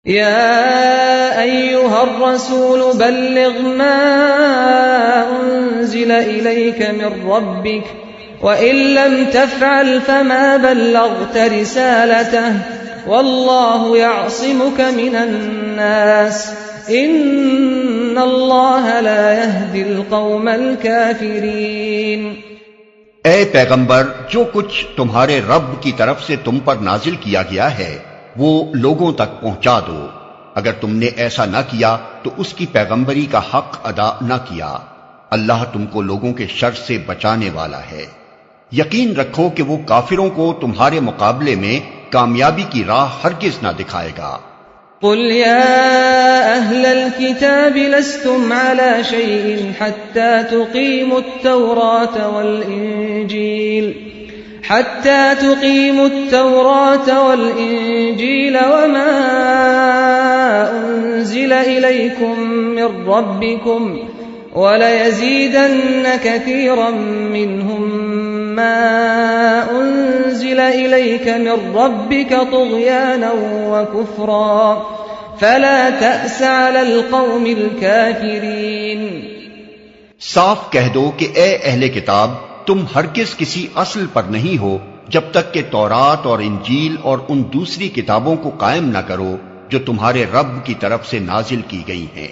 يا أيها الرسول بلغ ما أنزل إليك من ربك وإن لم تفعل فما بلغت رسالته والله يعصمك من الناس إن الله لا يهدي القوم الكافرين۔ اے پیغمبر، جو کچھ تمہارے رب کی طرف سے تم پر نازل کیا گیا ہے وہ لوگوں تک پہنچا دو۔ اگر تم نے ایسا نہ کیا تو اس کی پیغمبری کا حق ادا نہ کیا۔ اللہ تم کو لوگوں کے شر سے بچانے والا ہے۔ یقین رکھو کہ وہ کافروں کو تمہارے مقابلے میں کامیابی کی راہ ہرگز نہ دکھائے گا۔ قل يا أهل الكتاب لستم على شيء حتى تقيموا التوراة والإنجيل وما أنزل إليكم من ربكم وليزيدن كثيرا منهم ما أنزل إليك من ربك طغيانا وكفرا فلا تأس على القوم الكافرين۔ صاف کہہ دو کہ اے اہل کتاب، تم ہرگز کسی اصل پر نہیں ہو جب تک کہ تورات اور انجیل اور ان دوسری کتابوں کو قائم نہ کرو جو تمہارے رب کی طرف سے نازل کی گئی ہیں۔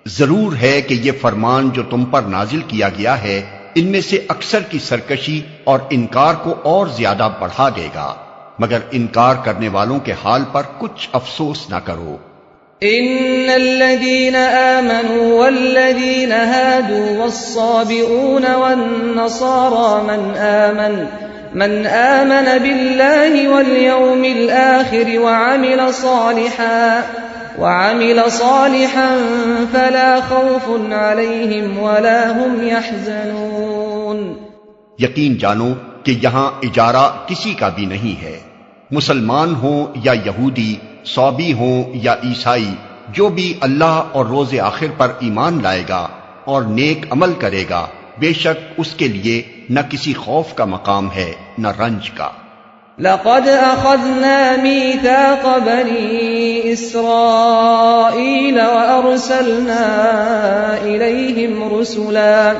ضرور ہے کہ یہ فرمان جو تم پر نازل کیا گیا ہے ان میں سے اکثر کی سرکشی اور انکار کو اور زیادہ بڑھا دے گا، مگر انکار کرنے والوں کے حال پر کچھ افسوس نہ کرو۔ ان الذين آمنوا والذين هادوا والصابئون والنصارى من آمن بالله واليوم الآخر وعمل صالحا فلا خوف عليهم ولا هم يحزنون۔ یقین جانو کہ یہاں اجارہ کسی کا بھی نہیں ہے، مسلمان ہوں یا یہودی، صابی ہوں یا عیسائی، جو بھی اللہ اور روز آخر پر ایمان لائے گا اور نیک عمل کرے گا، بے شک اس کے لیے نہ کسی خوف کا مقام ہے نہ رنج کا۔ لقد أخذنا ميثاق بني إسرائيل وأرسلنا إليهم رسلا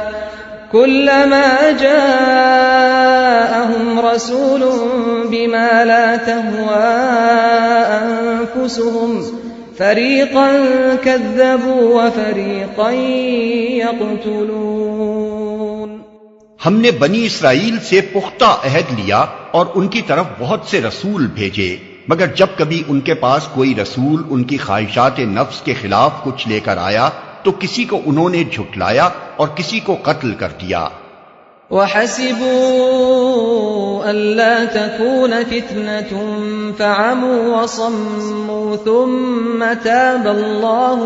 كلما جاءهم رسول بما لا تهوى أنفسهم فريقا كذبوا وفريقا يقتلون۔ ہم نے بنی اسرائیل سے پختہ عہد لیا اور ان کی طرف بہت سے رسول بھیجے، مگر جب کبھی ان کے پاس کوئی رسول ان کی خواہشات نفس کے خلاف کچھ لے کر آیا تو کسی کو انہوں نے جھٹلایا اور کسی کو قتل کر دیا۔ وَحَسِبُوا أَلَّا تَكُونَ فِتْنَةٌ فَعَمُوا وَصَمُّوا ثُمَّ تَابَ اللَّهُ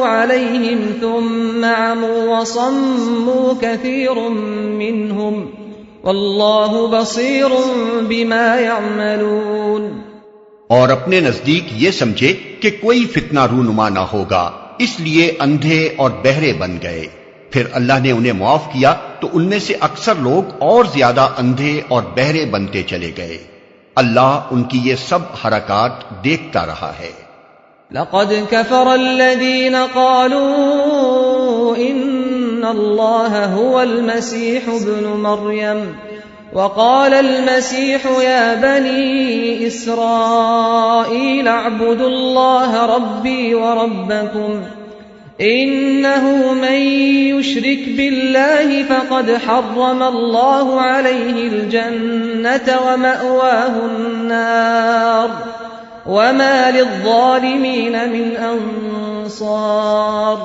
عَلَيْهِمْ ثُمَّ عَمُوا وَصَمُّوا كَثِيرٌ مِّنْهُمْ وَاللَّهُ بَصِيرٌ بِمَا يَعْمَلُونَ۔ اور اپنے نزدیک یہ سمجھے کہ کوئی فتنہ رونما نہ ہوگا، اس لیے اندھے اور بہرے بن گئے، پھر اللہ نے انہیں معاف کیا تو ان میں سے اکثر لوگ اور زیادہ اندھے اور بہرے بنتے چلے گئے۔ اللہ ان کی یہ سب حرکات دیکھتا رہا ہے۔ لقد كفر الذين قالوا إن الله هو المسيح ابن مريم وقال المسيح يا بني إسرائيل اعبدوا الله ربي وربكم إنه من يشرك بالله فقد حرم الله عليه الجنة ومأواه النار وَمَا لِلظَّالِمِينَ مِنْ أَنصَارٍ۔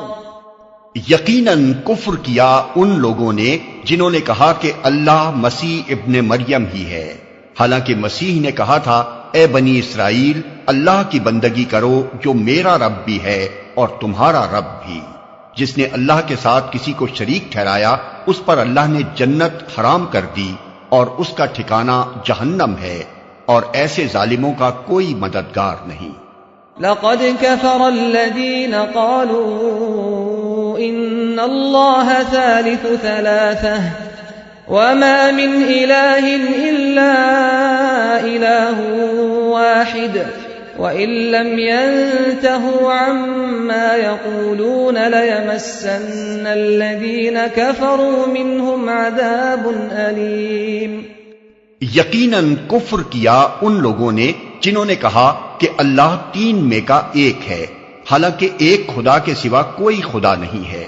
یقیناً کفر کیا ان لوگوں نے جنہوں نے کہا کہ اللہ مسیح ابن مریم ہی ہے، حالانکہ مسیح نے کہا تھا اے بنی اسرائیل اللہ کی بندگی کرو جو میرا رب بھی ہے اور تمہارا رب بھی۔ جس نے اللہ کے ساتھ کسی کو شریک ٹھہرایا اس پر اللہ نے جنت حرام کر دی اور اس کا ٹھکانہ جہنم ہے، اور ایسے ظالموں کا کوئی مددگار نہیں۔ لقد كفر الذين قالوا إن الله ثالث ثلاثة وما من إله إلا إله واحد وإن لم ينتهوا عما يقولون ليمسن الذين كفروا منهم عذاب أليم. یقیناً کفر کیا ان لوگوں نے جنہوں نے کہا کہ اللہ تین میں کا ایک ہے، حالانکہ ایک خدا کے سوا کوئی خدا نہیں ہے.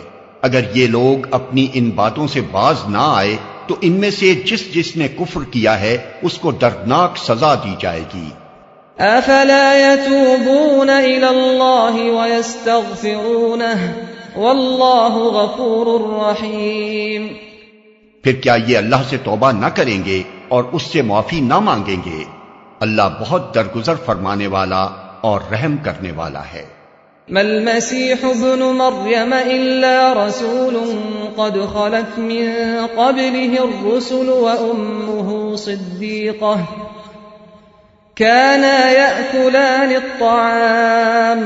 اگر یہ لوگ اپنی ان باتوں سے باز نہ آئے تو ان میں سے جس نے کفر کیا ہے اس کو دردناک سزا دی جائے گی. افلا يتوبون الى الله ويستغفرونه والله غفور رحيم. پھر کیا یہ اللہ سے توبہ نہ کریں گے اور اس سے معافی نہ مانگیں گے؟ اللہ بہت درگزر فرمانے والا اور رحم کرنے والا ہے. ما المسيح ابن مريم إلا رسول قد خلت من قبله الرسل وأمه صديقة كانا يأكلان الطعام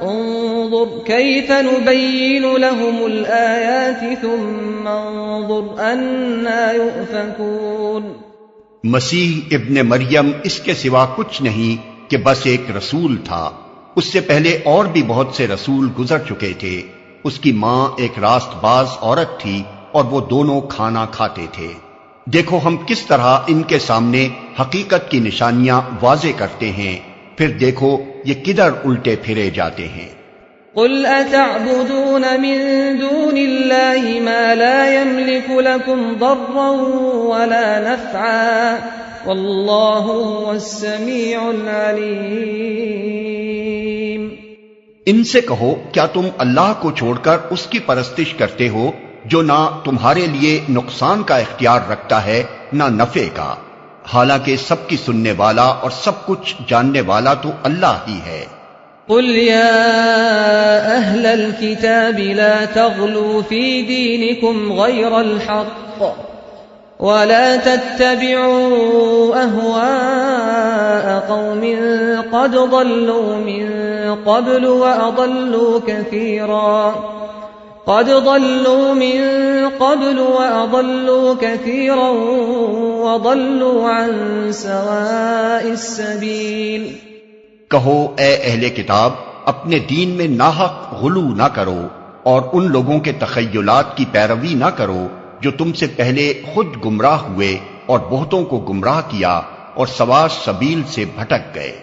انظر كيف نبين لهم الآيات ثم انظر أنا يؤفكون. مسیح ابن مریم اس کے سوا کچھ نہیں کہ بس ایک رسول تھا. اس سے پہلے اور بھی بہت سے رسول گزر چکے تھے. اس کی ماں ایک راست باز عورت تھی اور وہ دونوں کھانا کھاتے تھے. دیکھو ہم کس طرح ان کے سامنے حقیقت کی نشانیاں واضح کرتے ہیں، پھر دیکھو یہ کدھر الٹے پھرے جاتے ہیں. قل اتعبدون من دون الله ما لا يملك لكم ضرا ولا نفعا والله هو السميع العليم. ان سے کہو کیا تم اللہ کو چھوڑ کر اس کی پرستش کرتے ہو جو نہ تمہارے لیے نقصان کا اختیار رکھتا ہے نہ نفع کا، حالانکہ سب کی سننے والا اور سب کچھ جاننے والا تو اللہ ہی ہے. قل يا أهل الكتاب لا تغلوا في دينكم غير الحق ولا تتبعوا أهواء قوم قد ضلوا من قبل وأضلوا كثيرا وضلوا عن سواء السبيل. کہو اے اہل کتاب اپنے دین میں ناحق غلو نہ کرو اور ان لوگوں کے تخیلات کی پیروی نہ کرو جو تم سے پہلے خود گمراہ ہوئے اور بہتوں کو گمراہ کیا اور سوا سبیل سے بھٹک گئے.